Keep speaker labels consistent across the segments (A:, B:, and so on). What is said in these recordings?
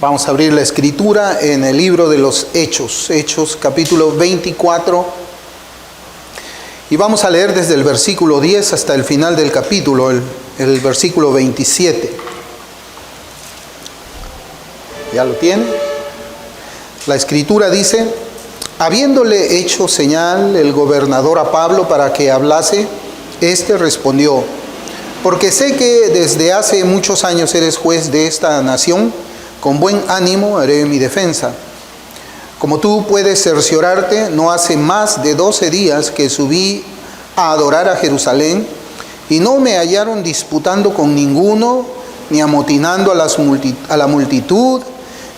A: Vamos a abrir la escritura en el libro de los Hechos, Hechos capítulo 24. Y vamos a leer desde el versículo 10 hasta el final del capítulo, el versículo 27. ¿Ya lo tiene? La escritura dice: habiéndole hecho señal el gobernador a Pablo para que hablase, éste respondió: porque sé que desde hace muchos años eres juez de esta nación, con buen ánimo haré mi defensa. Como tú puedes cerciorarte, no hace más de 12 días que subí a adorar a Jerusalén, y no me hallaron disputando con ninguno, ni amotinando a la multitud,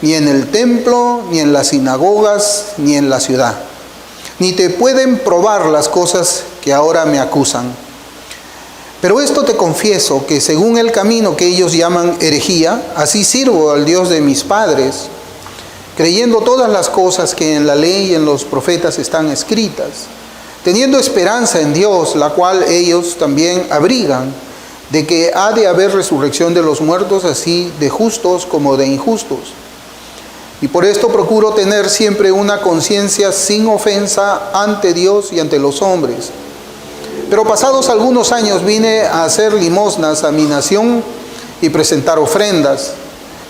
A: ni en el templo, ni en las sinagogas, ni en la ciudad. Ni te pueden probar las cosas que ahora me acusan. Pero esto te confieso, que según el camino que ellos llaman herejía, así sirvo al Dios de mis padres, creyendo todas las cosas que en la ley y en los profetas están escritas, teniendo esperanza en Dios, la cual ellos también abrigan, de que ha de haber resurrección de los muertos, así de justos como de injustos. Y por esto procuro tener siempre una conciencia sin ofensa ante Dios y ante los hombres. Pero pasados algunos años vine a hacer limosnas a mi nación y presentar ofrendas.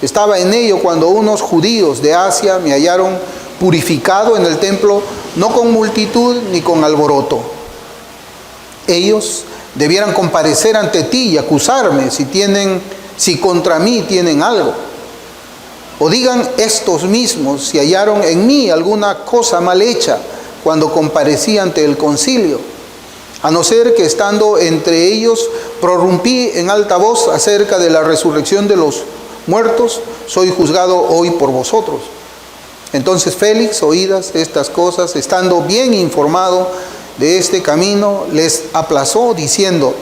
A: Estaba en ello cuando unos judíos de Asia me hallaron purificado en el templo, no con multitud ni con alboroto. Ellos debieran comparecer ante ti y acusarme si contra mí tienen algo. O digan estos mismos si hallaron en mí alguna cosa mal hecha cuando comparecí ante el concilio. A no ser que estando entre ellos prorrumpí en alta voz acerca de la resurrección de los muertos, soy juzgado hoy por vosotros. Entonces Félix, oídas estas cosas, estando bien informado de este camino, les aplazó diciendo: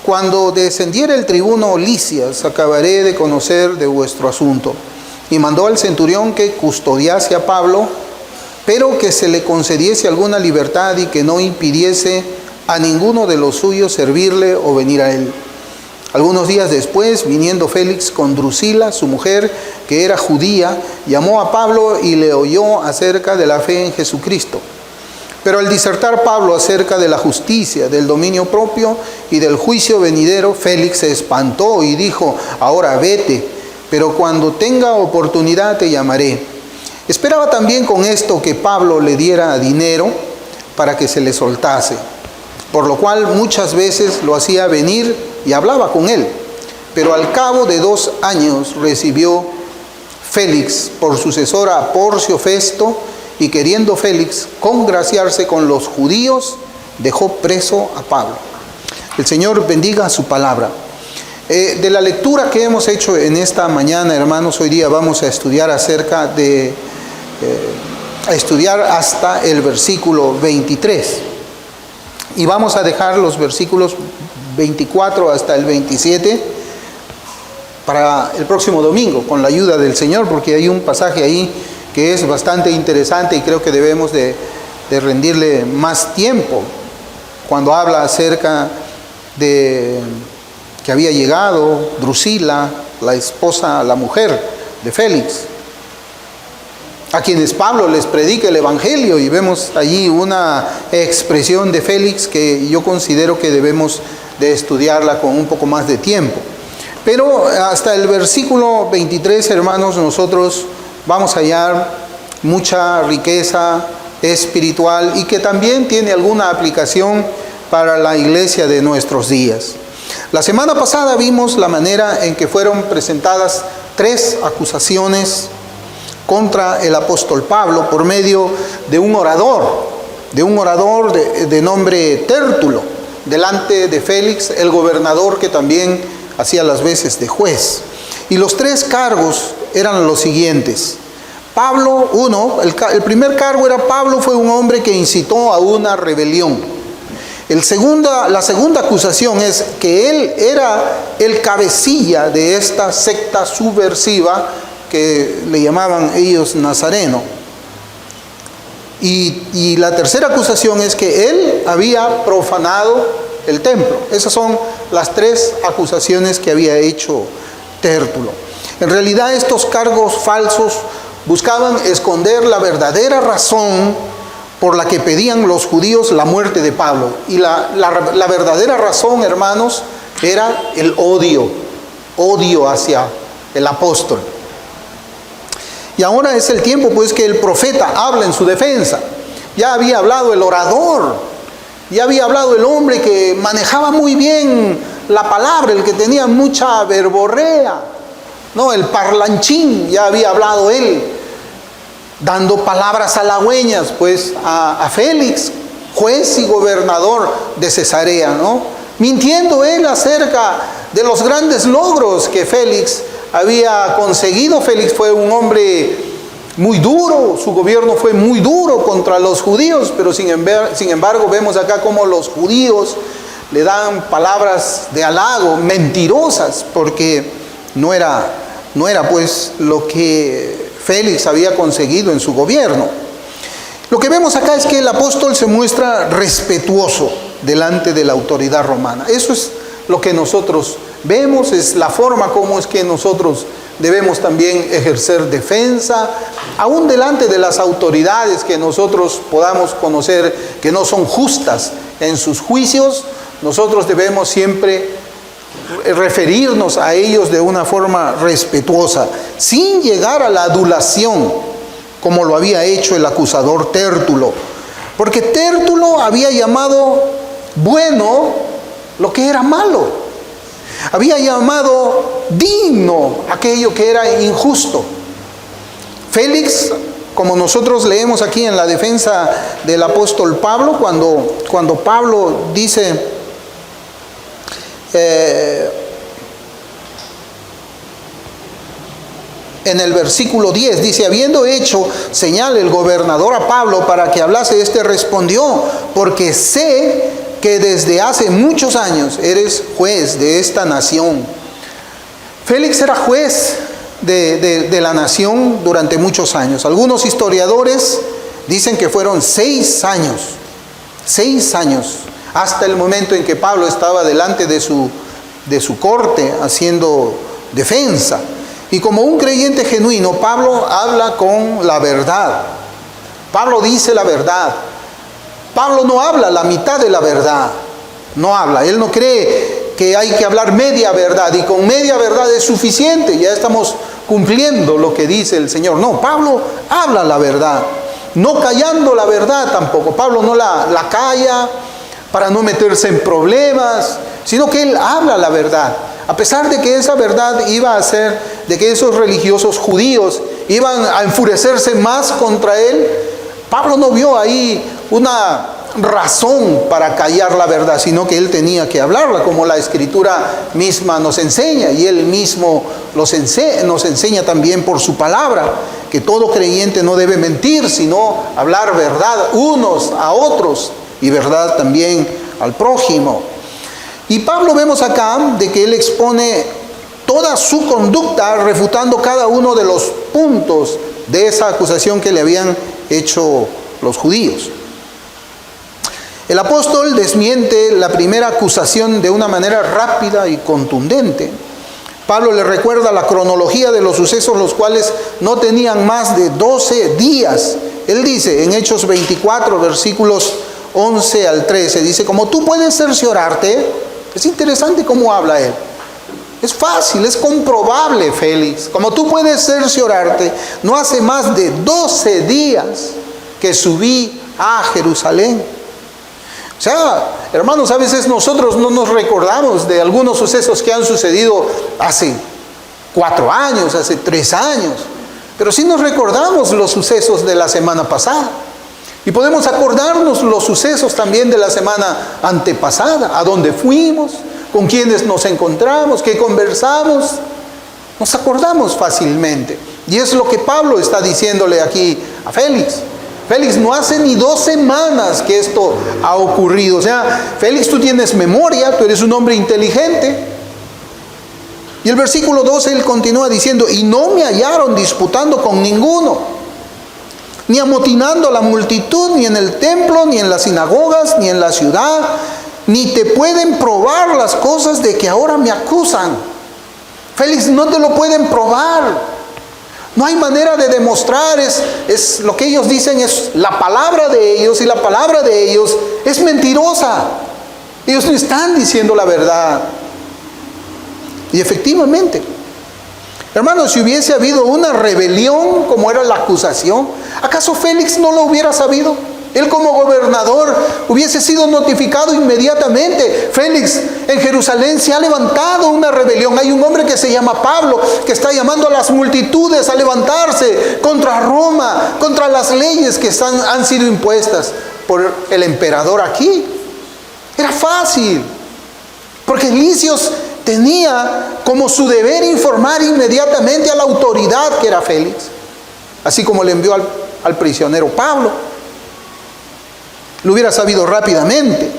A: cuando descendiere el tribuno Lisias, acabaré de conocer de vuestro asunto. Y mandó al centurión que custodiase a Pablo, pero que se le concediese alguna libertad y que no impidiese a ninguno de los suyos servirle o venir a él. Algunos días después, viniendo Félix con Drusila, su mujer, que era judía, llamó a Pablo y le oyó acerca de la fe en Jesucristo. Pero al disertar Pablo acerca de la justicia, del dominio propio y del juicio venidero, Félix se espantó y dijo: ahora vete, pero cuando tenga oportunidad te llamaré. Esperaba también con esto que Pablo le diera dinero para que se le soltase, por lo cual muchas veces lo hacía venir y hablaba con él. Pero al cabo de 2 años recibió Félix por sucesor a Porcio Festo, y queriendo Félix congraciarse con los judíos, dejó preso a Pablo. El Señor bendiga su palabra. De la lectura que hemos hecho en esta mañana, hermanos, hoy día vamos a estudiar hasta el versículo 23. Y vamos a dejar los versículos 24 hasta el 27 para el próximo domingo, con la ayuda del Señor, porque hay un pasaje ahí que es bastante interesante y creo que debemos de rendirle más tiempo, cuando habla acerca de que había llegado Drusila, la mujer de Félix, a quienes Pablo les predica el Evangelio, y vemos allí una expresión de Félix que yo considero que debemos de estudiarla con un poco más de tiempo. Pero hasta el versículo 23, hermanos, nosotros vamos a hallar mucha riqueza espiritual y que también tiene alguna aplicación para la iglesia de nuestros días. La semana pasada vimos la manera en que fueron presentadas 3 acusaciones contra el apóstol Pablo por medio de un orador de nombre Tértulo, delante de Félix, el gobernador, que también hacía las veces de juez. Y los 3 cargos eran los siguientes. El primer cargo era: Pablo fue un hombre que incitó a una rebelión. La segunda acusación es que él era el cabecilla de esta secta subversiva que le llamaban ellos nazareno. Y la tercera acusación es que él había profanado el templo. Esas son las 3 acusaciones que había hecho Tértulo. En realidad estos cargos falsos buscaban esconder la verdadera razón por la que pedían los judíos la muerte de Pablo. Y la verdadera razón, hermanos, era el odio hacia el apóstol. Y ahora es el tiempo pues que el profeta habla en su defensa. Ya había hablado el orador, ya había hablado el hombre que manejaba muy bien la palabra, el que tenía mucha verborrea, ¿no? El parlanchín, ya había hablado él, dando palabras halagüeñas pues a Félix, juez y gobernador de Cesarea, ¿no? Mintiendo él acerca de los grandes logros que Félix había conseguido. Félix fue un hombre muy duro, su gobierno fue muy duro contra los judíos, pero sin embargo vemos acá cómo los judíos le dan palabras de halago, mentirosas, porque no era pues lo que Félix había conseguido en su gobierno. Lo que vemos acá es que el apóstol se muestra respetuoso delante de la autoridad romana. Eso es lo que nosotros vemos, es la forma como es que nosotros debemos también ejercer defensa, aún delante de las autoridades que nosotros podamos conocer que no son justas en sus juicios. Nosotros debemos siempre referirnos a ellos de una forma respetuosa, sin llegar a la adulación, como lo había hecho el acusador Tértulo. Porque Tértulo había llamado bueno lo que era malo. Había llamado digno aquello que era injusto. Félix, como nosotros leemos aquí en la defensa del apóstol Pablo, cuando Pablo dice en el versículo 10, dice: habiendo hecho señal el gobernador a Pablo para que hablase, este respondió: porque sé que desde hace muchos años eres juez de esta nación. Félix era juez de la nación durante muchos años. Algunos historiadores dicen que fueron 6 años, hasta el momento en que Pablo estaba delante de su corte haciendo defensa. Y como un creyente genuino, Pablo habla con la verdad. Pablo dice la verdad. Pablo no habla la mitad de la verdad. No habla. Él no cree que hay que hablar media verdad y con media verdad es suficiente. Ya estamos cumpliendo lo que dice el Señor. No, Pablo habla la verdad. No callando la verdad tampoco. Pablo no la calla para no meterse en problemas, sino que él habla la verdad. A pesar de que esa verdad iba a hacer de que esos religiosos judíos iban a enfurecerse más contra él, Pablo no vio ahí una razón para callar la verdad, sino que él tenía que hablarla, como la Escritura misma nos enseña, y él mismo nos enseña también por su palabra, que todo creyente no debe mentir, sino hablar verdad unos a otros y verdad también al prójimo. Y Pablo vemos acá de que él expone toda su conducta refutando cada uno de los puntos de esa acusación que le habían hecho los judíos. El apóstol desmiente la primera acusación de una manera rápida y contundente. Pablo le recuerda la cronología de los sucesos, los cuales no tenían más de 12 días. Él dice en Hechos 24, versículos 11 al 13, dice: como tú puedes cerciorarte. Es interesante cómo habla él. Es fácil, es comprobable, Félix. Como tú puedes cerciorarte, no hace más de 12 días que subí a Jerusalén. O sea, hermanos, a veces nosotros no nos recordamos de algunos sucesos que han sucedido hace 4 años, hace 3 años. Pero sí nos recordamos los sucesos de la semana pasada. Y podemos acordarnos los sucesos también de la semana antepasada, a dónde fuimos, con quiénes nos encontramos, qué conversamos. Nos acordamos fácilmente. Y es lo que Pablo está diciéndole aquí a Félix. Félix, no hace ni 2 semanas que esto ha ocurrido. O sea, Félix, tú tienes memoria, tú eres un hombre inteligente. Y el versículo 12 él continúa diciendo: y no me hallaron disputando con ninguno, ni amotinando a la multitud, ni en el templo, ni en las sinagogas, ni en la ciudad, ni te pueden probar las cosas de que ahora me acusan. Félix, no te lo pueden probar. No hay manera de demostrar, es lo que ellos dicen, es la palabra de ellos, y la palabra de ellos es mentirosa. Ellos no están diciendo la verdad. Y efectivamente, hermanos, si hubiese habido una rebelión, como era la acusación, ¿acaso Félix no lo hubiera sabido? Él como gobernador hubiese sido notificado inmediatamente. Félix, en Jerusalén se ha levantado una rebelión. Hay un hombre que se llama Pablo, que está llamando a las multitudes a levantarse contra Roma, contra las leyes que han sido impuestas por el emperador aquí. Era fácil, porque Licios tenía como su deber informar inmediatamente a la autoridad que era Félix, así como le envió al prisionero Pablo. Lo hubiera sabido rápidamente.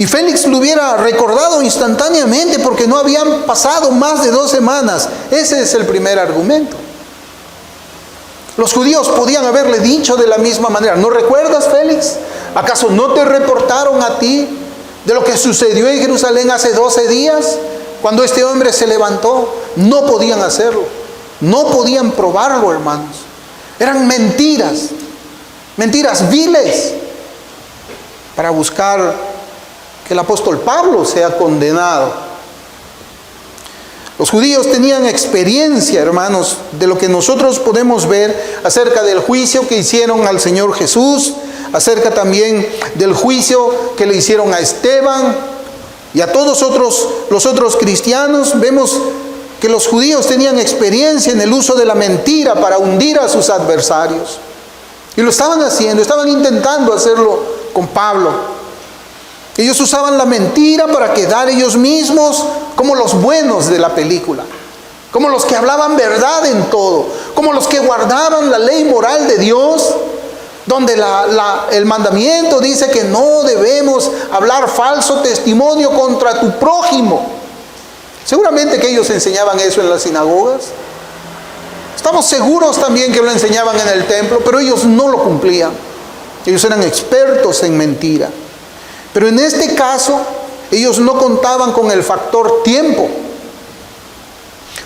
A: Y Félix lo hubiera recordado instantáneamente, porque no habían pasado más de 2 semanas. Ese es el primer argumento. Los judíos podían haberle dicho de la misma manera: ¿no recuerdas, Félix? ¿Acaso no te reportaron a ti de lo que sucedió en Jerusalén hace 12 días? Cuando este hombre se levantó. No podían hacerlo. No podían probarlo, hermanos. Eran mentiras. Mentiras viles, para buscar que el apóstol Pablo sea condenado. Los judíos tenían experiencia, hermanos, de lo que nosotros podemos ver acerca del juicio que hicieron al Señor Jesús, acerca también del juicio que le hicieron a Esteban y a todos los otros cristianos. Vemos que los judíos tenían experiencia en el uso de la mentira para hundir a sus adversarios. Y lo estaban haciendo, estaban intentando hacerlo con Pablo. Ellos usaban la mentira para quedar ellos mismos como los buenos de la película, como los que hablaban verdad en todo, como los que guardaban la ley moral de Dios, donde el mandamiento dice que no debemos hablar falso testimonio contra tu prójimo. Seguramente que ellos enseñaban eso en las sinagogas. Estamos seguros también que lo enseñaban en el templo, pero ellos no lo cumplían. Ellos eran expertos en mentira. Pero en este caso, ellos no contaban con el factor tiempo.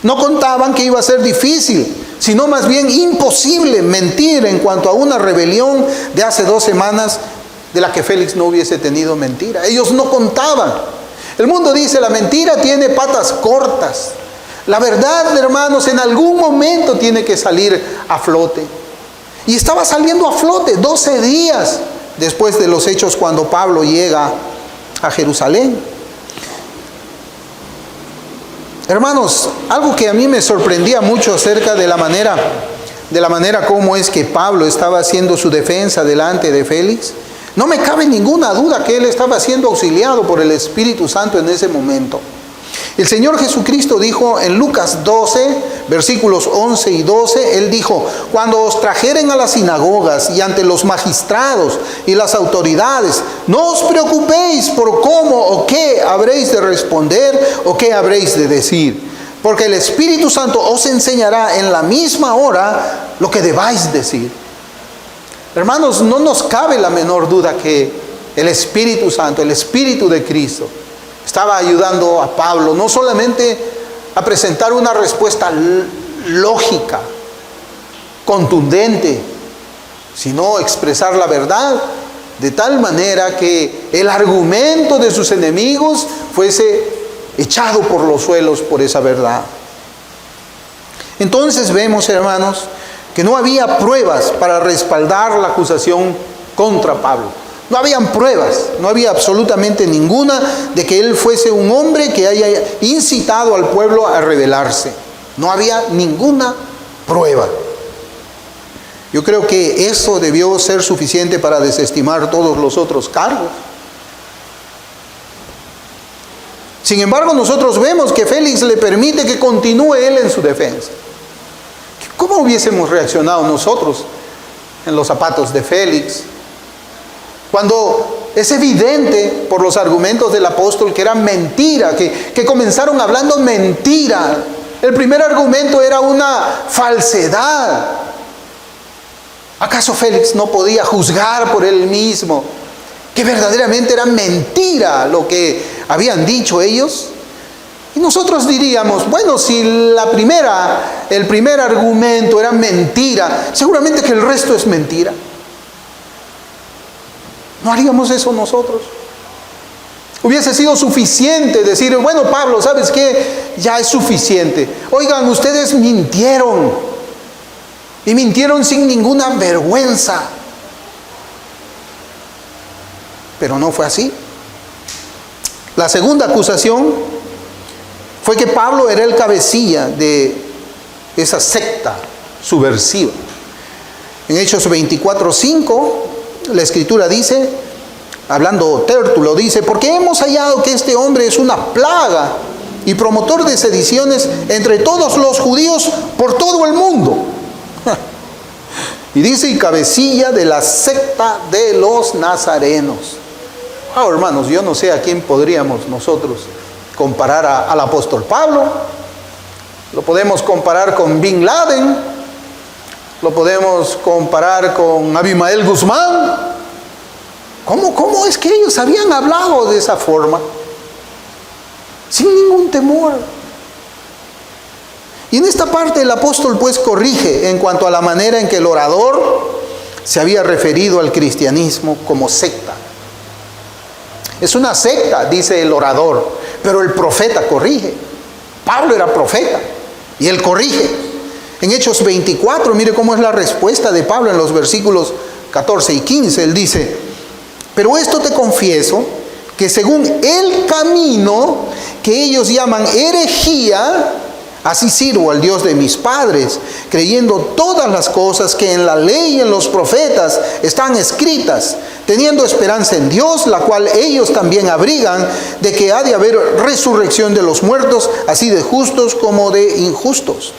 A: No contaban que iba a ser difícil, sino más bien imposible mentir en cuanto a una rebelión de hace 2 semanas de la que Félix no hubiese tenido mentira. Ellos no contaban. El mundo dice: la mentira tiene patas cortas. La verdad, hermanos, en algún momento tiene que salir a flote. Y estaba saliendo a flote 12 días después de los hechos, cuando Pablo llega a Jerusalén. Hermanos, algo que a mí me sorprendía mucho acerca de la manera como es que Pablo estaba haciendo su defensa delante de Félix. No me cabe ninguna duda que él estaba siendo auxiliado por el Espíritu Santo en ese momento. El Señor Jesucristo dijo en Lucas 12, versículos 11 y 12, Él dijo: cuando os trajeren a las sinagogas y ante los magistrados y las autoridades, no os preocupéis por cómo o qué habréis de responder o qué habréis de decir, porque el Espíritu Santo os enseñará en la misma hora lo que debáis decir. Hermanos, no nos cabe la menor duda que el Espíritu Santo, el Espíritu de Cristo, estaba ayudando a Pablo no solamente a presentar una respuesta lógica, contundente, sino expresar la verdad de tal manera que el argumento de sus enemigos fuese echado por los suelos por esa verdad. Entonces vemos, hermanos, que no había pruebas para respaldar la acusación contra Pablo. No habían pruebas, no había absolutamente ninguna de que él fuese un hombre que haya incitado al pueblo a rebelarse. No había ninguna prueba. Yo creo que eso debió ser suficiente para desestimar todos los otros cargos. Sin embargo, nosotros vemos que Félix le permite que continúe él en su defensa. ¿Cómo hubiésemos reaccionado nosotros en los zapatos de Félix? Cuando es evidente por los argumentos del apóstol que era mentira, que comenzaron hablando mentira. El primer argumento era una falsedad. ¿Acaso Félix no podía juzgar por él mismo que verdaderamente era mentira lo que habían dicho ellos? Y nosotros diríamos, bueno, si el primer argumento era mentira, seguramente que el resto es mentira. ¿No haríamos eso nosotros? Hubiese sido suficiente decir, bueno, Pablo, ¿sabes qué? Ya es suficiente. Oigan, ustedes mintieron. Y mintieron sin ninguna vergüenza. Pero no fue así. La segunda acusación fue que Pablo era el cabecilla de esa secta subversiva. En Hechos 24:5, la Escritura dice, hablando Tértulo, dice, porque hemos hallado que este hombre es una plaga y promotor de sediciones entre todos los judíos por todo el mundo. Y dice, y cabecilla de la secta de los nazarenos. Hermanos, yo no sé a quién podríamos nosotros comparar al apóstol Pablo. Lo podemos comparar con Bin Laden. Lo podemos comparar con Abimael Guzmán. ¿Cómo es que ellos habían hablado de esa forma? Sin ningún temor. Y en esta parte el apóstol pues corrige en cuanto a la manera en que el orador se había referido al cristianismo como secta. Es una secta, dice el orador, pero el profeta corrige. Pablo era profeta y él corrige. En Hechos 24, mire cómo es la respuesta de Pablo en los versículos 14 y 15. Él dice, pero esto te confieso, que según el camino que ellos llaman herejía, así sirvo al Dios de mis padres, creyendo todas las cosas que en la ley y en los profetas están escritas, teniendo esperanza en Dios, la cual ellos también abrigan, de que ha de haber resurrección de los muertos, así de justos como de injustos.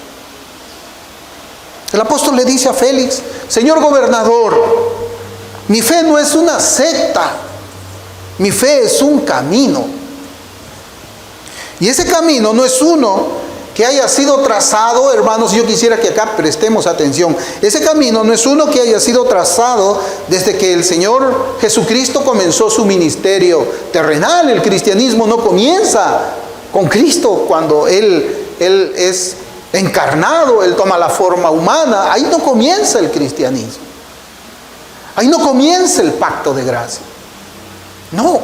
A: El apóstol le dice a Félix, señor gobernador, mi fe no es una secta, mi fe es un camino. Y ese camino no es uno que haya sido trazado, hermanos, yo quisiera que acá prestemos atención. Ese camino no es uno que haya sido trazado desde que el Señor Jesucristo comenzó su ministerio terrenal. El cristianismo no comienza con Cristo cuando Él es encarnado, Él toma la forma humana. Ahí no comienza el cristianismo. Ahí no comienza el pacto de gracia. No.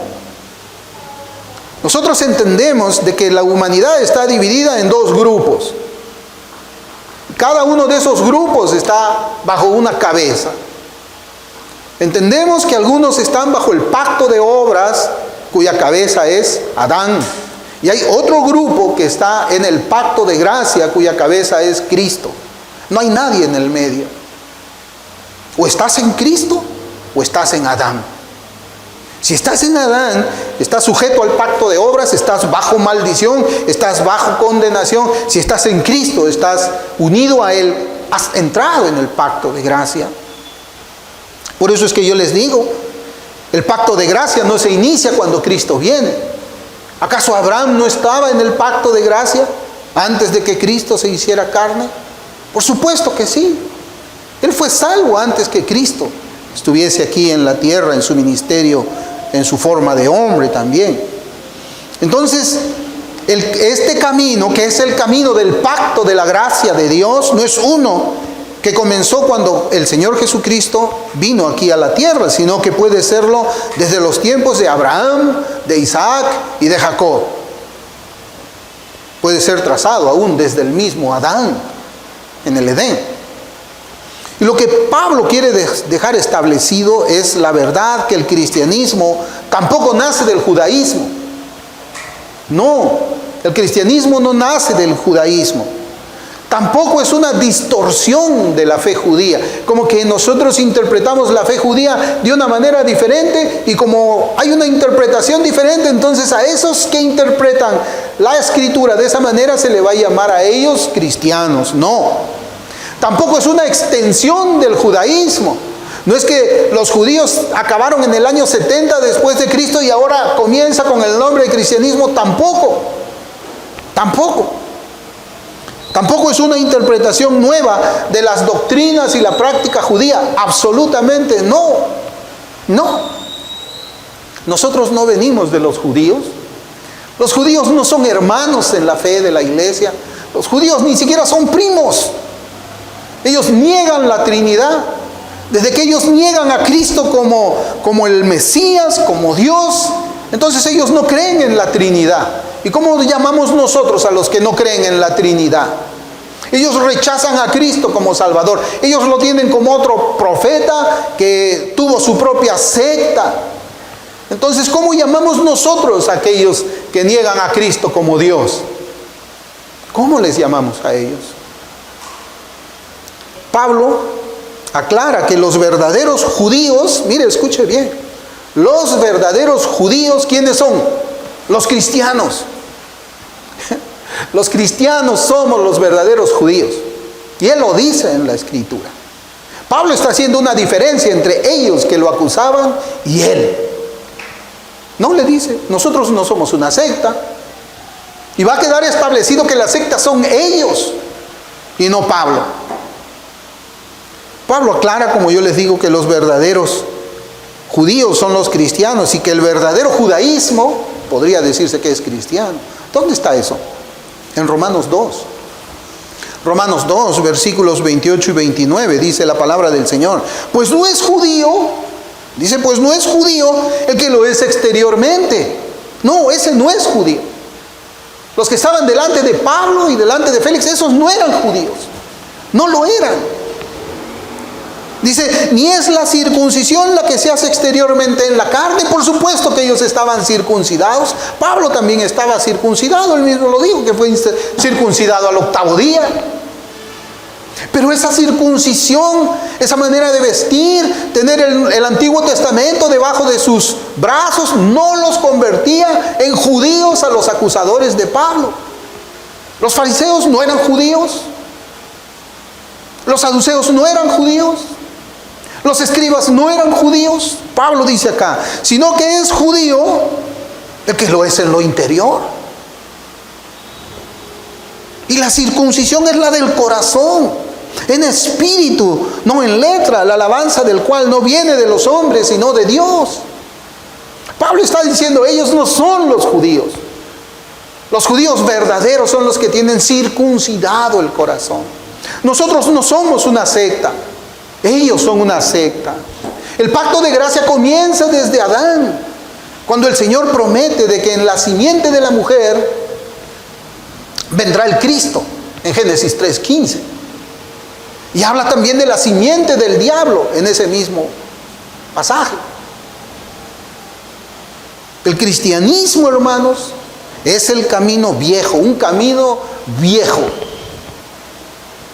A: Nosotros entendemos de que la humanidad está dividida en dos grupos. Cada uno de esos grupos está bajo una cabeza. Entendemos que algunos están bajo el pacto de obras, cuya cabeza es Adán. Y hay otro grupo que está en el pacto de gracia, cuya cabeza es Cristo. No hay nadie en el medio. O estás en Cristo o estás en Adán. Si estás en Adán, estás sujeto al pacto de obras, estás bajo maldición, estás bajo condenación. Si estás en Cristo, estás unido a Él, has entrado en el pacto de gracia. Por eso es que yo les digo, el pacto de gracia no se inicia cuando Cristo viene. ¿Acaso Abraham no estaba en el pacto de gracia antes de que Cristo se hiciera carne? Por supuesto que sí. Él fue salvo antes que Cristo estuviese aquí en la tierra, en su ministerio, en su forma de hombre también. Entonces, este camino, que es el camino del pacto de la gracia de Dios, no es uno que comenzó cuando el Señor Jesucristo vino aquí a la tierra, sino que puede serlo desde los tiempos de Abraham, de Isaac y de Jacob. Puede ser trazado aún desde el mismo Adán, en el Edén. Y lo que Pablo quiere dejar establecido es la verdad que el cristianismo tampoco nace del judaísmo. No, el cristianismo no nace del judaísmo. Tampoco es una distorsión de la fe judía, como que nosotros interpretamos la fe judía de una manera diferente y como hay una interpretación diferente, entonces a esos que interpretan la escritura de esa manera se le va a llamar a ellos cristianos. No. Tampoco es una extensión del judaísmo. No es que los judíos acabaron en el año 70 después de Cristo y ahora comienza con el nombre de cristianismo. Tampoco. Tampoco es una interpretación nueva de las doctrinas y la práctica judía. Absolutamente no. Nosotros no venimos de los judíos. Los judíos no son hermanos en la fe de la iglesia. Los judíos ni siquiera son primos. Ellos niegan la Trinidad. Desde que ellos niegan a Cristo como el Mesías, como Dios, entonces ellos no creen en la Trinidad. ¿Y cómo llamamos nosotros a los que no creen en la Trinidad? Ellos rechazan a Cristo como Salvador. Ellos lo tienen como otro profeta que tuvo su propia secta. Entonces, ¿cómo llamamos nosotros a aquellos que niegan a Cristo como Dios? ¿Cómo les llamamos a ellos? Pablo aclara que los verdaderos judíos, mire, escuche bien, los verdaderos judíos, ¿quiénes son? Los cristianos. Los cristianos somos los verdaderos judíos. Y él lo dice en la Escritura. Pablo está haciendo una diferencia entre ellos que lo acusaban y él. No le dice, nosotros no somos una secta. Y va a quedar establecido que las sectas son ellos y no Pablo. Pablo aclara, como yo les digo, que los verdaderos judíos son los cristianos y que el verdadero judaísmo podría decirse que es cristiano. ¿Dónde está eso? En Romanos 2. Romanos 2, versículos 28 y 29, dice la palabra del Señor. Pues no es judío, dice, pues no es judío el que lo es exteriormente. No, ese no es judío. Los que estaban delante de Pablo y delante de Félix, esos no eran judíos. No lo eran. Dice, ni es la circuncisión la que se hace exteriormente en la carne. Por supuesto que ellos estaban circuncidados. Pablo también estaba circuncidado. Él mismo lo dijo, que fue circuncidado al 8º día. Pero esa circuncisión, esa manera de vestir, tener el Antiguo Testamento debajo de sus brazos, no los convertía en judíos a los acusadores de Pablo. Los fariseos no eran judíos. Los saduceos no eran judíos. Los escribas no eran judíos. Pablo dice acá, sino que es judío el que lo es en lo interior. Y la circuncisión es la del corazón, en espíritu, no en letra, la alabanza del cual no viene de los hombres, sino de Dios. Pablo está diciendo, ellos no son los judíos. Los judíos verdaderos son los que tienen circuncidado el corazón. Nosotros no somos una secta. Ellos son una secta. El pacto de gracia comienza desde Adán, cuando el Señor promete de que en la simiente de la mujer vendrá el Cristo, en Génesis 3:15. Y habla también de la simiente del diablo en ese mismo pasaje. El cristianismo, hermanos, es el camino viejo, un camino viejo,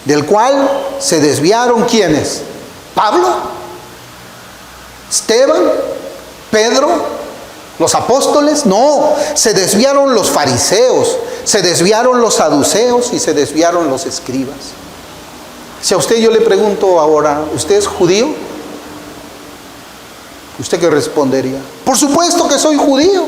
A: del cual se desviaron ¿quiénes? Pablo, Esteban, Pedro, los apóstoles. No, se desviaron los fariseos, se desviaron los saduceos y se desviaron los escribas. Si a usted yo le pregunto ahora, ¿usted es judío? ¿Usted qué respondería? Por supuesto que soy judío.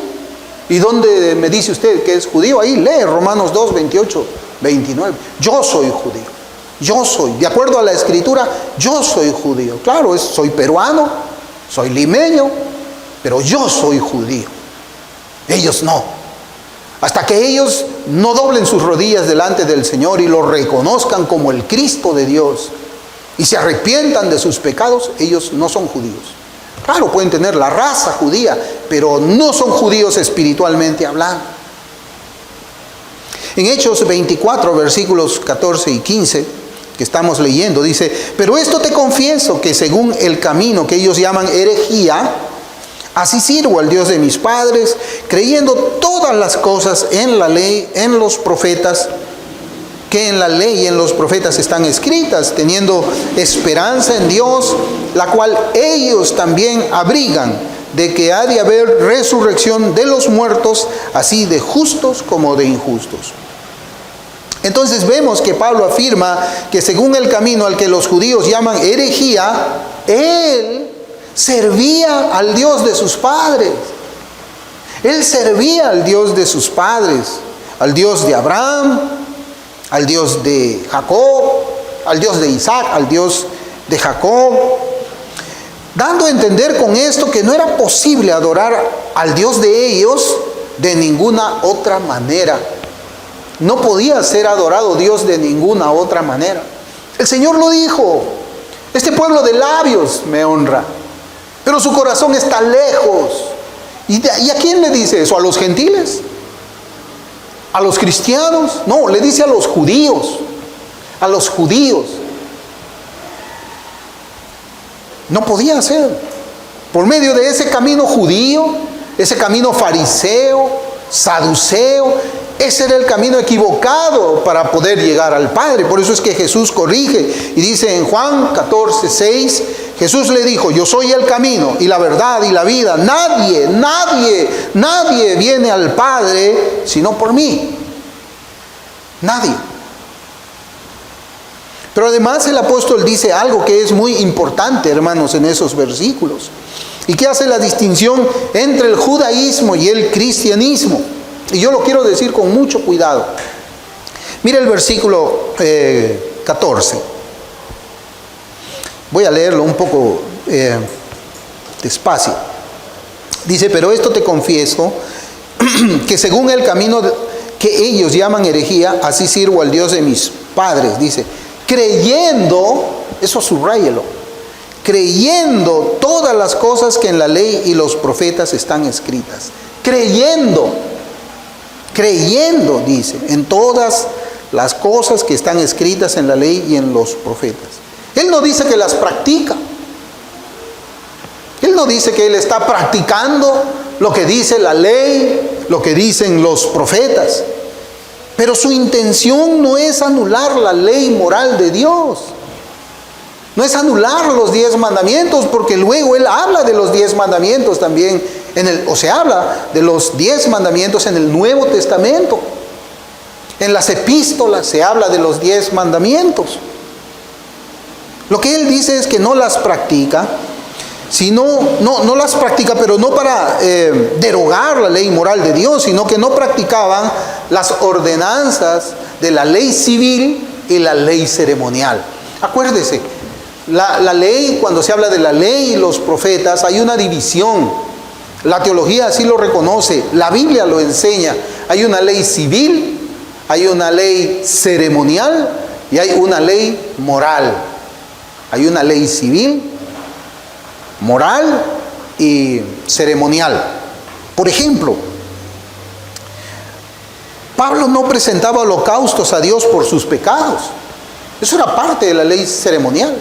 A: ¿Y dónde me dice usted que es judío? Ahí lee Romanos 2, 28, 29. Yo soy judío. Yo soy, de acuerdo a la Escritura, yo soy judío. Claro, soy peruano, soy limeño, pero yo soy judío. Ellos no. Hasta que ellos no doblen sus rodillas delante del Señor y lo reconozcan como el Cristo de Dios y se arrepientan de sus pecados, ellos no son judíos. Claro, pueden tener la raza judía, pero no son judíos espiritualmente hablando. En Hechos 24, versículos 14 y 15, que estamos leyendo, dice, pero esto te confieso, que según el camino que ellos llaman herejía, así sirvo al Dios de mis padres, creyendo todas las cosas en la ley, en los profetas, que en la ley y en los profetas están escritas, teniendo esperanza en Dios, la cual ellos también abrigan, de que ha de haber resurrección de los muertos, así de justos como de injustos. Entonces vemos que Pablo afirma que según el camino al que los judíos llaman herejía, él servía al Dios de sus padres. Él servía al Dios de sus padres, al Dios de Abraham, al Dios de Jacob, al Dios de Isaac, al Dios de Jacob, dando a entender con esto que no era posible adorar al Dios de ellos de ninguna otra manera. No podía ser adorado Dios de ninguna otra manera. El Señor lo dijo: este pueblo de labios me honra, pero su corazón está lejos. ¿Y a quién le dice eso? ¿A los gentiles? ¿A los cristianos? No, le dice a los judíos. A los judíos. No podía ser. Por medio de ese camino judío, ese camino fariseo, saduceo, ese era el camino equivocado para poder llegar al Padre. Por eso es que Jesús corrige y dice en Juan 14:6, Jesús le dijo: yo soy el camino y la verdad y la vida. Nadie viene al Padre sino por mí. Nadie. Pero además el apóstol dice algo que es muy importante, hermanos, en esos versículos, y que hace la distinción entre el judaísmo y el cristianismo. Y yo lo quiero decir con mucho cuidado. Mira el versículo 14. Voy a leerlo un poco despacio. Dice: pero esto te confieso, que según el camino que ellos llaman herejía, así sirvo al Dios de mis padres. Dice: creyendo, eso subráyelo, creyendo todas las cosas que en la ley y los profetas están escritas. Creyendo, dice, en todas las cosas que están escritas en la ley y en los profetas. Él no dice que las practica. Él no dice que él está practicando lo que dice la ley, lo que dicen los profetas. Pero su intención no es anular la ley moral de Dios. No es anular los 10 mandamientos, porque luego él habla de los 10 mandamientos también, se habla de los 10 mandamientos en el Nuevo Testamento. En las epístolas se habla de los 10 mandamientos. Lo que él dice es que no las practica, no las practica, pero no para derogar la ley moral de Dios, sino que no practicaban las ordenanzas de la ley civil y la ley ceremonial. Acuérdese, la ley, cuando se habla de la ley y los profetas, hay una división. La teología así lo reconoce, la Biblia lo enseña. Hay una ley civil, hay una ley ceremonial y hay una ley moral. Hay una ley civil, moral y ceremonial. Por ejemplo, Pablo no presentaba holocaustos a Dios por sus pecados. Eso era parte de la ley ceremonial.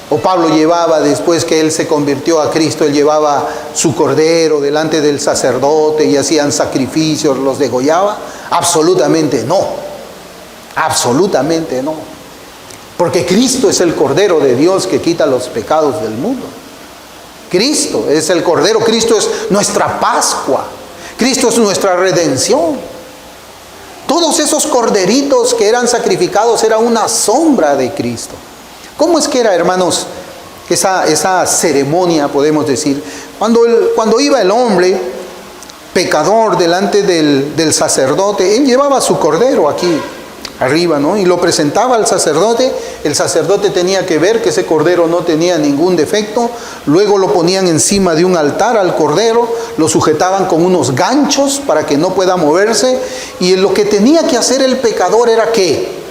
A: O Pablo llevaba, después que él se convirtió a Cristo, él llevaba su cordero delante del sacerdote y hacían sacrificios, los degollaba. Absolutamente no. Absolutamente no. Porque Cristo es el Cordero de Dios que quita los pecados del mundo. Cristo es el Cordero, Cristo es nuestra Pascua, Cristo es nuestra redención. Todos esos corderitos que eran sacrificados era una sombra de Cristo. ¿Cómo es que era, hermanos, esa ceremonia, podemos decir? Cuando iba el hombre pecador delante del sacerdote, él llevaba su cordero aquí arriba, ¿no? Y lo presentaba al sacerdote. El sacerdote tenía que ver que ese cordero no tenía ningún defecto. Luego lo ponían encima de un altar al cordero, lo sujetaban con unos ganchos para que no pueda moverse. Y lo que tenía que hacer el pecador era ¿qué?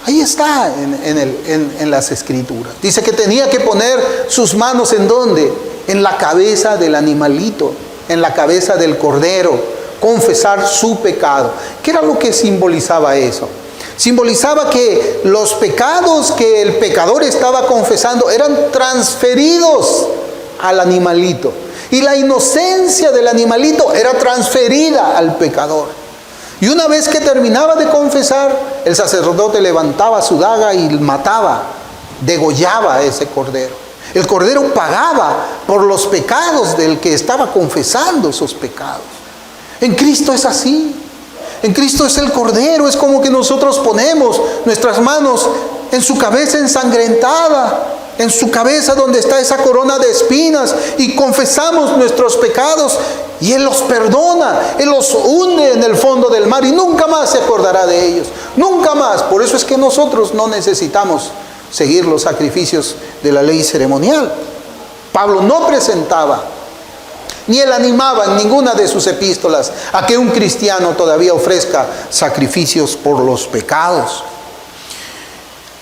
A: Ahí está en las escrituras. Dice que tenía que poner sus manos ¿en dónde? En la cabeza del animalito, en la cabeza del cordero, confesar su pecado. ¿Qué era lo que simbolizaba eso? Simbolizaba que los pecados que el pecador estaba confesando eran transferidos al animalito. Y la inocencia del animalito era transferida al pecador. Y una vez que terminaba de confesar, el sacerdote levantaba su daga y mataba, degollaba a ese cordero. El cordero pagaba por los pecados del que estaba confesando esos pecados. En Cristo es así. En Cristo es el Cordero. Es como que nosotros ponemos nuestras manos en su cabeza ensangrentada, en su cabeza donde está esa corona de espinas, y confesamos nuestros pecados y Él los perdona. Él los hunde en el fondo del mar y nunca más se acordará de ellos. Nunca más. Por eso es que nosotros no necesitamos seguir los sacrificios de la ley ceremonial. Pablo no presentaba ni él animaba en ninguna de sus epístolas a que un cristiano todavía ofrezca sacrificios por los pecados.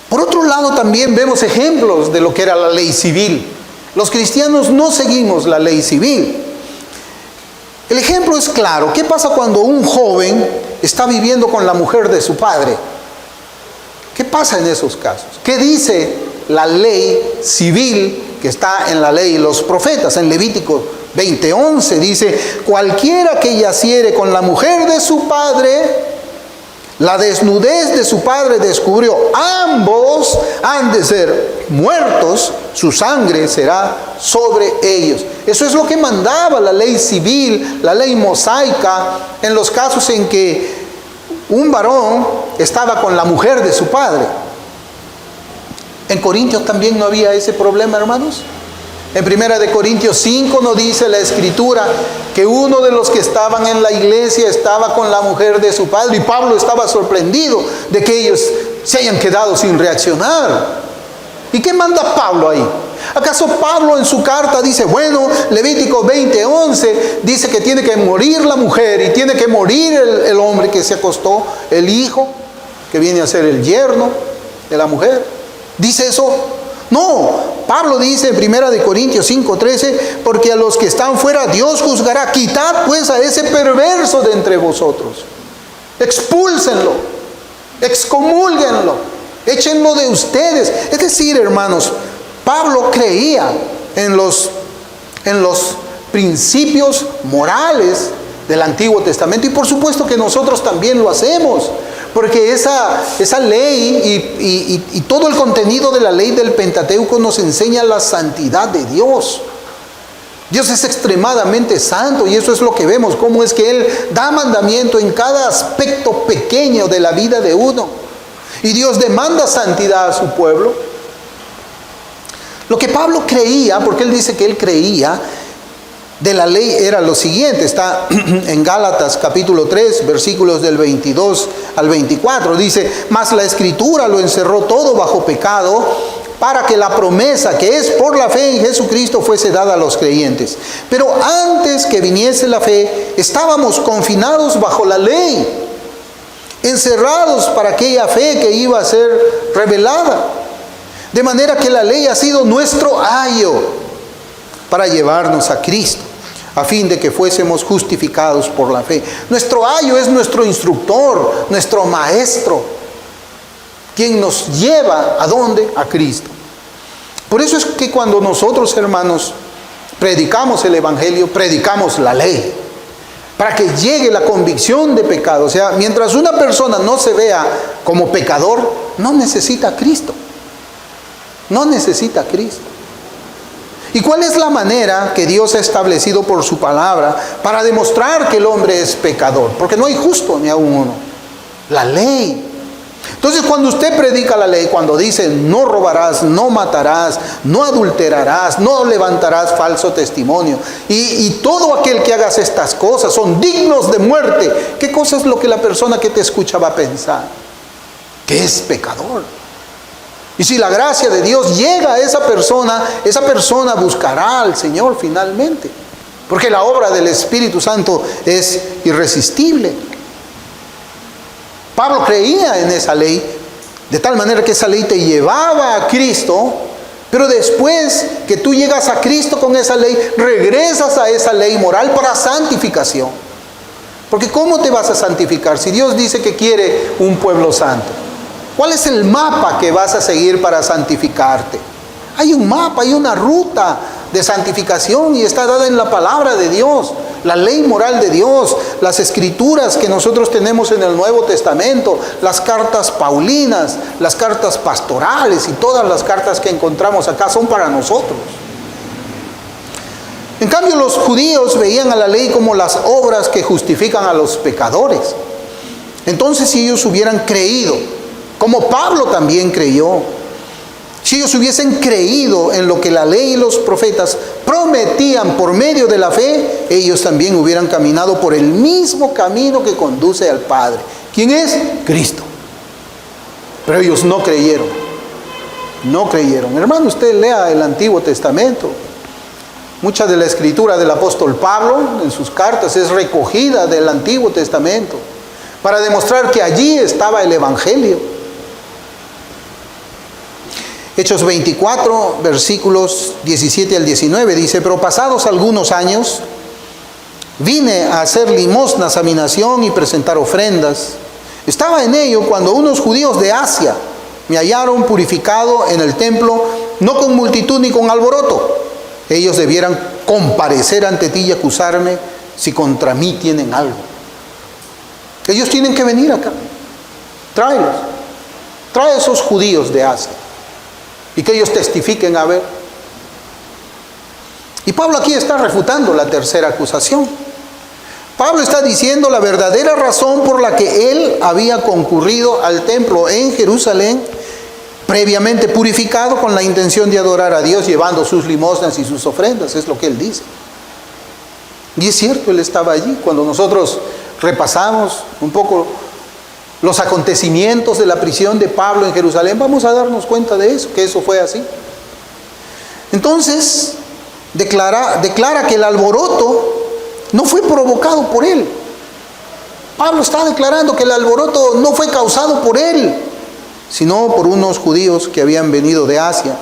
A: Por otro lado, también vemos ejemplos de lo que era la ley civil. Los cristianos no seguimos la ley civil. El ejemplo es claro. ¿Qué pasa cuando un joven está viviendo con la mujer de su padre? ¿Qué pasa en esos casos? ¿Qué dice la ley civil que está en la ley de los profetas? En Levítico 20:11 dice: cualquiera que yaciere con la mujer de su padre, la desnudez de su padre descubrió, ambos han de ser muertos, su sangre será sobre ellos. Eso es lo que mandaba la ley civil, la ley mosaica, en los casos en que un varón estaba con la mujer de su padre. En Corintios también no había ese problema, hermanos. En 1 Corintios 5 nos dice la Escritura que uno de los que estaban en la iglesia estaba con la mujer de su padre, y Pablo estaba sorprendido de que ellos se hayan quedado sin reaccionar. ¿Y qué manda Pablo ahí? ¿Acaso Pablo en su carta dice, bueno, Levítico 20:11 dice que tiene que morir la mujer y tiene que morir el hombre que se acostó, el hijo, que viene a ser el yerno de la mujer? ¿Dice eso? No. Pablo dice en 1 Corintios 5:13, porque a los que están fuera Dios juzgará. Quitad pues a ese perverso de entre vosotros. Expúlsenlo, excomúlguenlo, échenlo de ustedes. Es decir, hermanos, Pablo creía en los principios morales del Antiguo Testamento, y por supuesto que nosotros también lo hacemos, porque esa ley y todo el contenido de la ley del Pentateuco nos enseña la santidad de Dios. Dios es extremadamente santo, y eso es lo que vemos, cómo es que Él da mandamiento en cada aspecto pequeño de la vida de uno, y Dios demanda santidad a su pueblo. Lo que Pablo creía, porque él dice que él creía de la ley, era lo siguiente. Está en Gálatas capítulo 3, versículos del 22 al 24. Dice: mas la Escritura lo encerró todo bajo pecado, para que la promesa que es por la fe en Jesucristo fuese dada a los creyentes. Pero antes que viniese la fe, estábamos confinados bajo la ley, encerrados para aquella fe que iba a ser revelada. De manera que la ley ha sido nuestro ayo para llevarnos a Cristo, a fin de que fuésemos justificados por la fe. Nuestro ayo es nuestro instructor, nuestro maestro, quien nos lleva ¿a dónde? A Cristo. Por eso es que cuando nosotros, hermanos, predicamos el Evangelio, predicamos la ley, para que llegue la convicción de pecado. O sea, mientras una persona no se vea como pecador, no necesita a Cristo. No necesita a Cristo. ¿Y cuál es la manera que Dios ha establecido por su palabra para demostrar que el hombre es pecador? Porque no hay justo ni aún uno. La ley. Entonces, cuando usted predica la ley, cuando dice no robarás, no matarás, no adulterarás, no levantarás falso testimonio, y todo aquel que hagas estas cosas son dignos de muerte, ¿qué cosa es lo que la persona que te escucha va a pensar? Que es pecador. Y si la gracia de Dios llega a esa persona buscará al Señor finalmente, porque la obra del Espíritu Santo es irresistible. Pablo creía en esa ley, de tal manera que esa ley te llevaba a Cristo, pero después que tú llegas a Cristo con esa ley, regresas a esa ley moral para santificación. Porque ¿cómo te vas a santificar si Dios dice que quiere un pueblo santo? ¿Cuál es el mapa que vas a seguir para santificarte? Hay un mapa, hay una ruta de santificación, y está dada en la palabra de Dios, la ley moral de Dios, las escrituras que nosotros tenemos en el Nuevo Testamento, las cartas paulinas, las cartas pastorales, y todas las cartas que encontramos acá son para nosotros. En cambio, los judíos veían a la ley como las obras que justifican a los pecadores. Entonces, si ellos hubieran creído, como Pablo también creyó, si ellos hubiesen creído en lo que la ley y los profetas prometían por medio de la fe, ellos también hubieran caminado por el mismo camino que conduce al Padre. ¿Quién es? Cristo. Pero ellos no creyeron. No creyeron. Hermano, usted lea el Antiguo Testamento. Mucha de la escritura del apóstol Pablo en sus cartas es recogida del Antiguo Testamento para demostrar que allí estaba el Evangelio. Hechos 24, versículos 17 al 19 dice: pero pasados algunos años, vine a hacer limosnas a mi nación y presentar ofrendas. Estaba en ello cuando unos judíos de Asia me hallaron purificado en el templo, no con multitud ni con alboroto. Ellos debieran comparecer ante ti y acusarme si contra mí tienen algo. Ellos tienen que venir acá. Tráelos. Trae a esos judíos de Asia. Y que ellos testifiquen a ver. Y Pablo aquí está refutando la tercera acusación. Pablo está diciendo la verdadera razón por la que él había concurrido al templo en Jerusalén, previamente purificado con la intención de adorar a Dios, llevando sus limosnas y sus ofrendas. Es lo que él dice. Y es cierto, él estaba allí. Cuando nosotros repasamos un poco los acontecimientos de la prisión de Pablo en Jerusalén, vamos a darnos cuenta de eso, que eso fue así. Entonces, declara que el alboroto no fue provocado por él. Pablo está declarando que el alboroto no fue causado por él, sino por unos judíos que habían venido de Asia.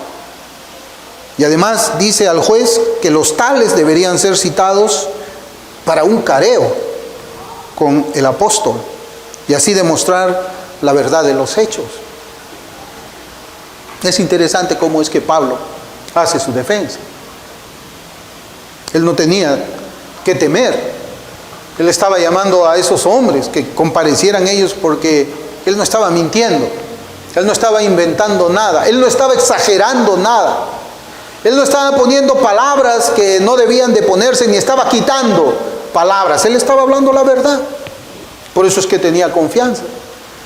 A: Y además dice al juez que los tales deberían ser citados para un careo con el apóstol y así demostrar la verdad de los hechos. Es interesante cómo es que Pablo hace su defensa. Él no tenía que temer. Él estaba llamando a esos hombres que comparecieran ellos porque él no estaba mintiendo. Él no estaba inventando nada. Él no estaba exagerando nada. Él no estaba poniendo palabras que no debían de ponerse, ni estaba quitando palabras. Él estaba hablando la verdad. Por eso es que tenía confianza.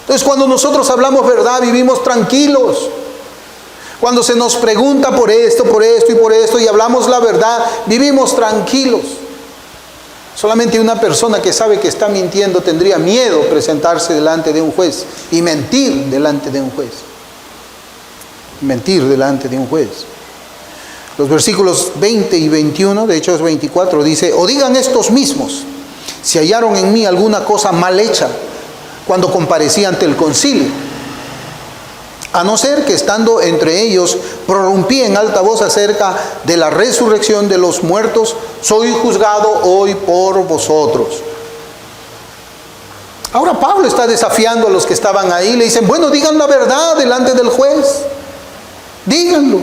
A: Entonces, cuando nosotros hablamos verdad, vivimos tranquilos. Cuando se nos pregunta por esto y por esto, y hablamos la verdad, vivimos tranquilos. Solamente una persona que sabe que está mintiendo tendría miedo presentarse delante de un juez y mentir delante de un juez. Mentir delante de un juez. Los versículos 20 y 21 de Hechos 24 dice: o digan estos mismos, si hallaron en mí alguna cosa mal hecha cuando comparecí ante el concilio, a no ser que estando entre ellos prorrumpí en alta voz acerca de la resurrección de los muertos, soy juzgado hoy por vosotros. Ahora Pablo está desafiando a los que estaban ahí. Le dicen: bueno, digan la verdad delante del juez. Díganlo.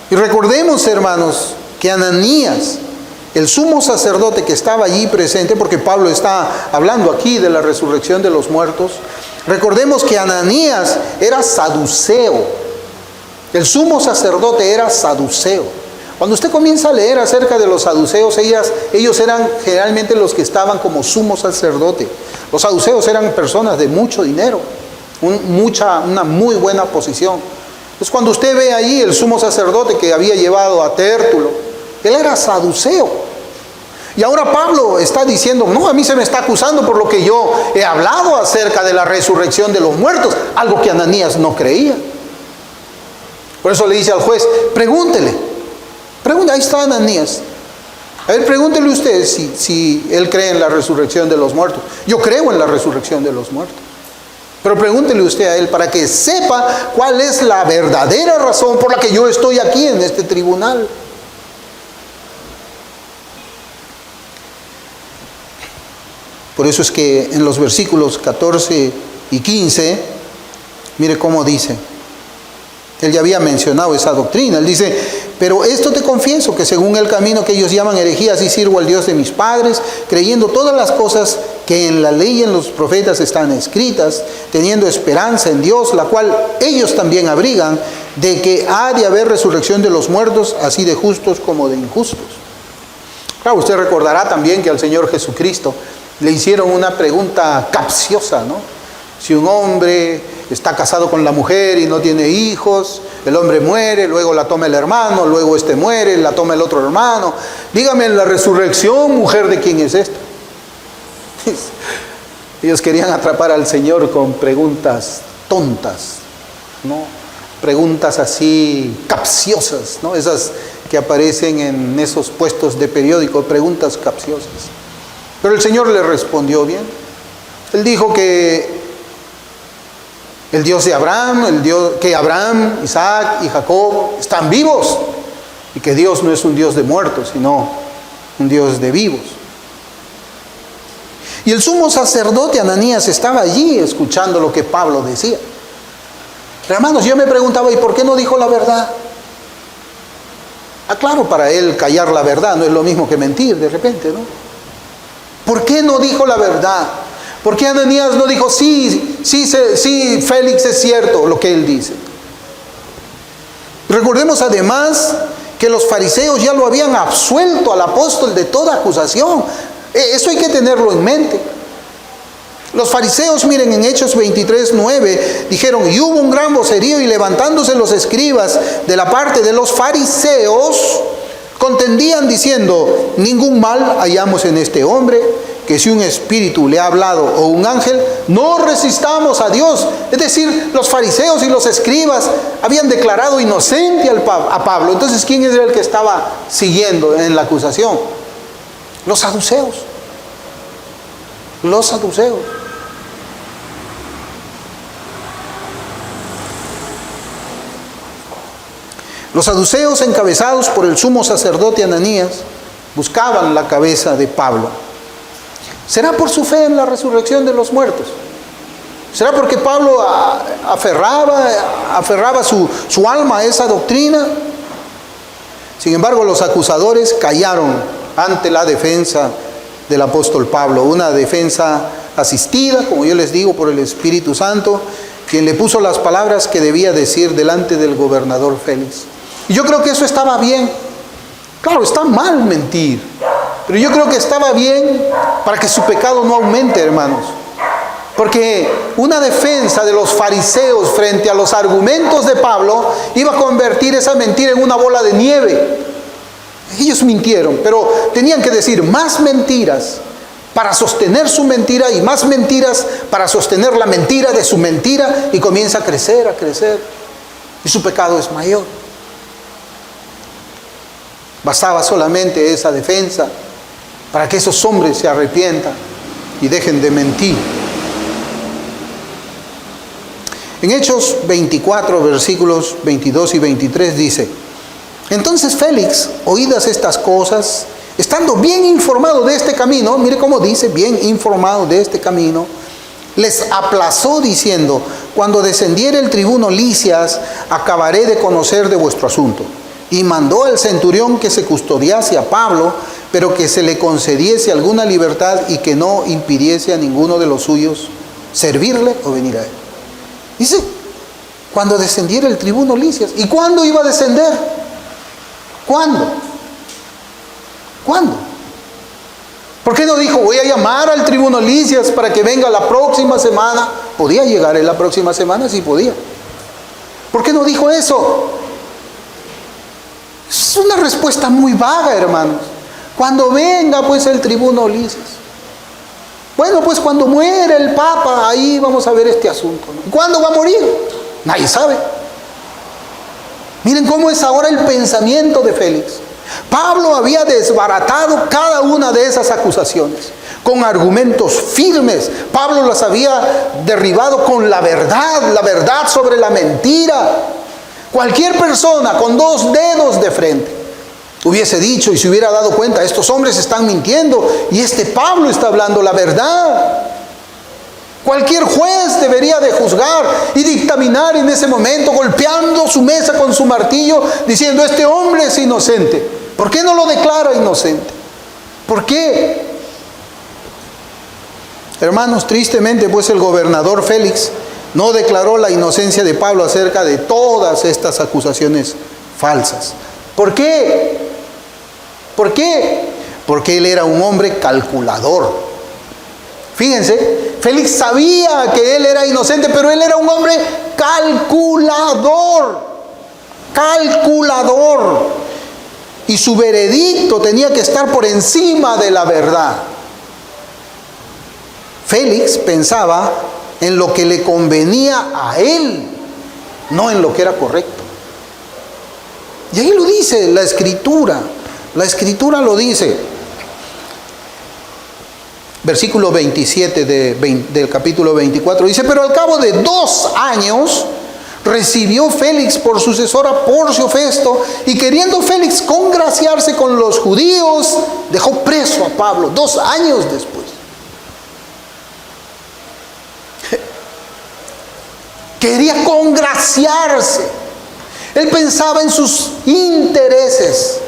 A: Y recordemos, hermanos, que Ananías, el sumo sacerdote que estaba allí presente, porque Pablo está hablando aquí de la resurrección de los muertos, recordemos que Ananías era saduceo. El sumo sacerdote era saduceo. Cuando usted comienza a leer acerca de los saduceos, ellos eran generalmente los que estaban como sumo sacerdote. Los saduceos eran personas de mucho dinero, una muy buena posición. Entonces, cuando usted ve ahí el sumo sacerdote que había llevado a Tértulo, él era saduceo. Y ahora Pablo está diciendo: no, a mí se me está acusando por lo que yo he hablado acerca de la resurrección de los muertos, algo que Ananías no creía. Por eso le dice al juez: pregúntele, ahí está Ananías. A ver, pregúntele usted si él cree en la resurrección de los muertos. Yo creo en la resurrección de los muertos. Pero pregúntele usted a él para que sepa cuál es la verdadera razón por la que yo estoy aquí en este tribunal. Por eso es que en los versículos 14 y 15, mire cómo dice. Él ya había mencionado esa doctrina. Él dice: pero esto te confieso, que según el camino que ellos llaman herejía, así sirvo al Dios de mis padres, creyendo todas las cosas que en la ley y en los profetas están escritas, teniendo esperanza en Dios, la cual ellos también abrigan, de que ha de haber resurrección de los muertos, así de justos como de injustos. Claro, usted recordará también que al Señor Jesucristo le hicieron una pregunta capciosa, ¿no? Si un hombre está casado con la mujer y no tiene hijos, el hombre muere, luego la toma el hermano, luego este muere, la toma el otro hermano. Dígame, en la resurrección, mujer, ¿de quién es esta? Ellos querían atrapar al Señor con preguntas tontas, ¿no? Preguntas así capciosas, ¿no? Esas que aparecen en esos puestos de periódico, preguntas capciosas. Pero el Señor le respondió bien. Él dijo que el Dios de Abraham, que Abraham, Isaac y Jacob están vivos, y que Dios no es un Dios de muertos, sino un Dios de vivos. Y el sumo sacerdote Ananías estaba allí escuchando lo que Pablo decía. Hermanos, yo me preguntaba, ¿y por qué no dijo la verdad? Claro, para él callar la verdad no es lo mismo que mentir de repente, ¿no? ¿Por qué no dijo la verdad? ¿Por qué Ananías no dijo, sí, Félix, es cierto lo que él dice? Recordemos además que los fariseos ya lo habían absuelto al apóstol de toda acusación. Eso hay que tenerlo en mente. Los fariseos, miren, en Hechos 23:9, dijeron, y hubo un gran vocerío, y levantándose los escribas de la parte de los fariseos, contendían diciendo, ningún mal hallamos en este hombre, que si un espíritu le ha hablado o un ángel, no resistamos a Dios. Es decir, los fariseos y los escribas habían declarado inocente a Pablo. Entonces, ¿quién era el que estaba siguiendo en la acusación? Los saduceos. Los saduceos. Los saduceos, encabezados por el sumo sacerdote Ananías, buscaban la cabeza de Pablo. ¿Será por su fe en la resurrección de los muertos? ¿Será porque Pablo aferraba su alma a esa doctrina? Sin embargo, los acusadores callaron ante la defensa del apóstol Pablo, una defensa asistida, como yo les digo, por el Espíritu Santo, quien le puso las palabras que debía decir delante del gobernador Félix. Y yo creo que eso estaba bien. Claro, está mal mentir, pero yo creo que estaba bien para que su pecado no aumente, hermanos. Porque una defensa de los fariseos frente a los argumentos de Pablo iba a convertir esa mentira en una bola de nieve. Ellos mintieron, pero tenían que decir más mentiras para sostener su mentira y más mentiras para sostener la mentira de su mentira, y comienza a crecer, y su pecado es mayor. Bastaba solamente esa defensa para que esos hombres se arrepientan y dejen de mentir. En Hechos 24, versículos 22 y 23 dice, entonces Félix, oídas estas cosas, estando bien informado de este camino, mire cómo dice, bien informado de este camino, les aplazó diciendo, cuando descendiere el tribuno Lisias, acabaré de conocer de vuestro asunto. Y mandó al centurión que se custodiase a Pablo, pero que se le concediese alguna libertad y que no impidiese a ninguno de los suyos servirle o venir a él. Dice, cuando descendiera el tribuno Lisias. ¿Y cuándo iba a descender? ¿Cuándo? ¿Por qué no dijo, voy a llamar al tribuno Lisias para que venga la próxima semana? ¿Podía llegar en la próxima semana? Sí podía. ¿Por qué no dijo eso? Es una respuesta muy vaga, hermanos. Cuando venga pues el tribuno Lisias. Bueno, pues cuando muere el Papa, ahí vamos a ver este asunto, ¿no? ¿Cuándo va a morir? Nadie sabe. Miren cómo es ahora el pensamiento de Félix. Pablo había desbaratado cada una de esas acusaciones con argumentos firmes. Pablo las había derribado con la verdad sobre la mentira. Cualquier persona con 2 dedos de frente hubiese dicho y se hubiera dado cuenta, estos hombres están mintiendo y este Pablo está hablando la verdad. Cualquier juez debería de juzgar y dictaminar en ese momento, golpeando su mesa con su martillo, diciendo, este hombre es inocente. ¿Por qué no lo declara inocente? ¿Por qué? Hermanos, tristemente pues el gobernador Félix no declaró la inocencia de Pablo acerca de todas estas acusaciones falsas. ¿Por qué? ¿Por qué? Porque él era un hombre calculador. Fíjense, Félix sabía que él era inocente, pero él era un hombre calculador. Y su veredicto tenía que estar por encima de la verdad. Félix pensaba en lo que le convenía a él, no en lo que era correcto. Y ahí lo dice la Escritura. La Escritura lo dice. Versículo 27 del capítulo 24. Dice, pero al cabo de 2 años recibió Félix por sucesor a Porcio Festo, y queriendo Félix congraciarse con los judíos, dejó preso a Pablo 2 años después. Quería congraciarse. Él pensaba en sus intereses.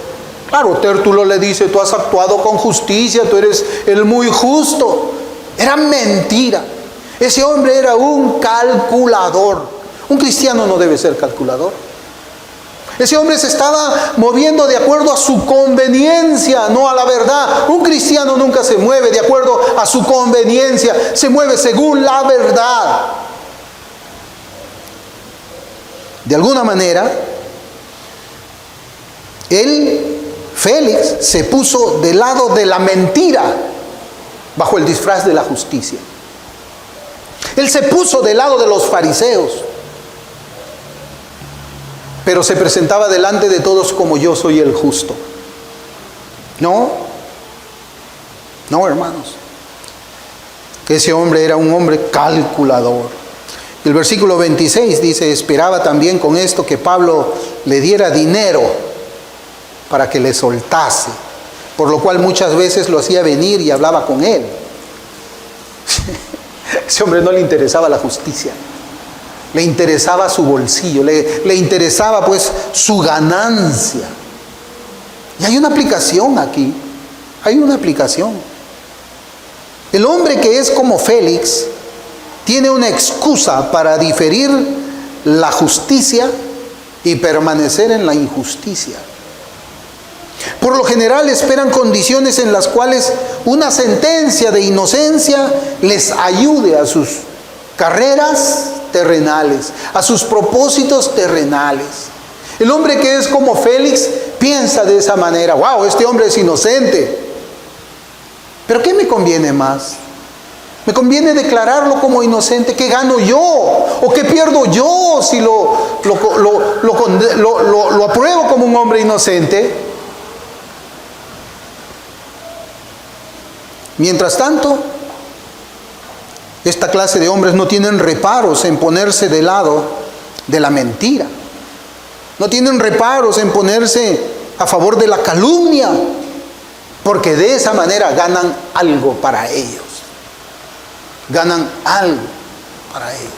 A: Claro, Tértulo le dice, tú has actuado con justicia, tú eres el muy justo. Era mentira. Ese hombre era un calculador. Un cristiano no debe ser calculador. Ese hombre se estaba moviendo de acuerdo a su conveniencia, no a la verdad. Un cristiano nunca se mueve de acuerdo a su conveniencia, se mueve según la verdad. De alguna manera, Félix, se puso del lado de la mentira bajo el disfraz de la justicia. Él se puso del lado de los fariseos, pero se presentaba delante de todos como yo soy el justo. No, hermanos. Ese hombre era un hombre calculador. El versículo 26 dice, esperaba también con esto que Pablo le diera dinero para que le soltase, por lo cual muchas veces lo hacía venir y hablaba con él. Ese hombre no le interesaba la justicia, le interesaba su bolsillo, le interesaba pues su ganancia. Y hay una aplicación aquí, hay una aplicación. El hombre que es como Félix tiene una excusa para diferir la justicia y permanecer en la injusticia. Por lo general esperan condiciones en las cuales una sentencia de inocencia les ayude a sus carreras terrenales, a sus propósitos terrenales. El hombre que es como Félix piensa de esa manera, wow, este hombre es inocente. ¿Pero qué me conviene más? ¿Me conviene declararlo como inocente? ¿Qué gano yo? ¿O qué pierdo yo si lo apruebo como un hombre inocente? Mientras tanto, esta clase de hombres no tienen reparos en ponerse del lado de la mentira. No tienen reparos en ponerse a favor de la calumnia, porque de esa manera ganan algo para ellos. Ganan algo para ellos.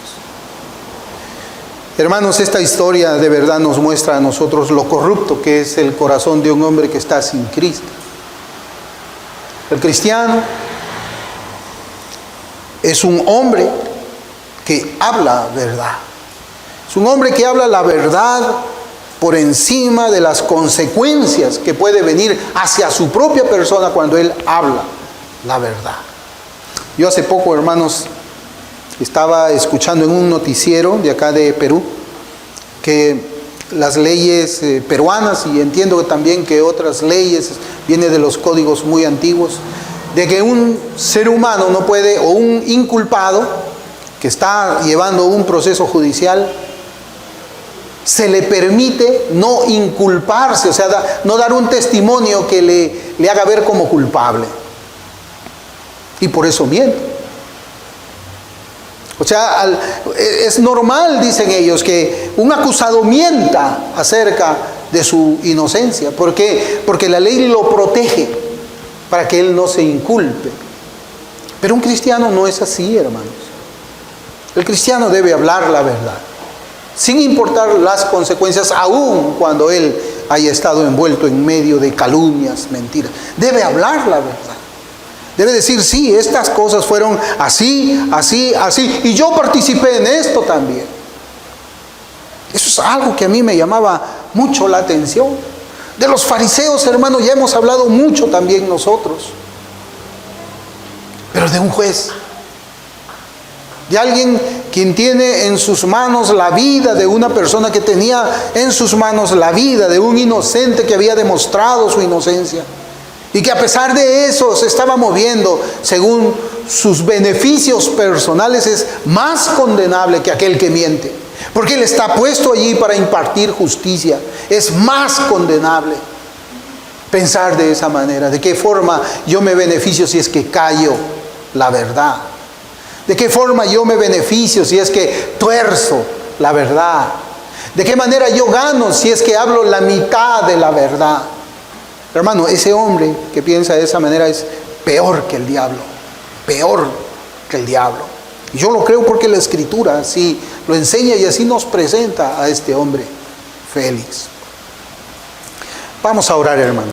A: Hermanos, esta historia de verdad nos muestra a nosotros lo corrupto que es el corazón de un hombre que está sin Cristo. El cristiano es un hombre que habla verdad. Es un hombre que habla la verdad por encima de las consecuencias que puede venir hacia su propia persona cuando él habla la verdad. Yo hace poco, hermanos, estaba escuchando en un noticiero de acá de Perú que las leyes peruanas, y entiendo que también que otras leyes, viene de los códigos muy antiguos, de que un ser humano no puede, o un inculpado que está llevando un proceso judicial, se le permite no inculparse, o sea, no dar un testimonio que le haga ver como culpable. Y por eso miente. O sea, es normal, dicen ellos, que un acusado mienta acerca de su inocencia. ¿Por qué? Porque la ley lo protege para que él no se inculpe. Pero un cristiano no es así, hermanos. El cristiano debe hablar la verdad, sin importar las consecuencias, aun cuando él haya estado envuelto en medio de calumnias, mentiras. Debe hablar la verdad. Debe decir, sí, estas cosas fueron así, así, así, y yo participé en esto también. Eso es algo que a mí me llamaba mucho la atención. De los fariseos, hermanos, ya hemos hablado mucho también nosotros. Pero de un juez, de alguien quien tiene en sus manos la vida de una persona que tenía en sus manos la vida de un inocente que había demostrado su inocencia. Y que a pesar de eso se estaba moviendo según sus beneficios personales, es más condenable que aquel que miente. Porque Él está puesto allí para impartir justicia. Es más condenable pensar de esa manera. ¿De qué forma yo me beneficio si es que callo la verdad? ¿De qué forma yo me beneficio si es que tuerzo la verdad? ¿De qué manera yo gano si es que hablo la mitad de la verdad? Hermano, ese hombre que piensa de esa manera es peor que el diablo. Peor que el diablo. Y yo lo creo porque la Escritura así lo enseña y así nos presenta a este hombre, Félix. Vamos a orar, hermano.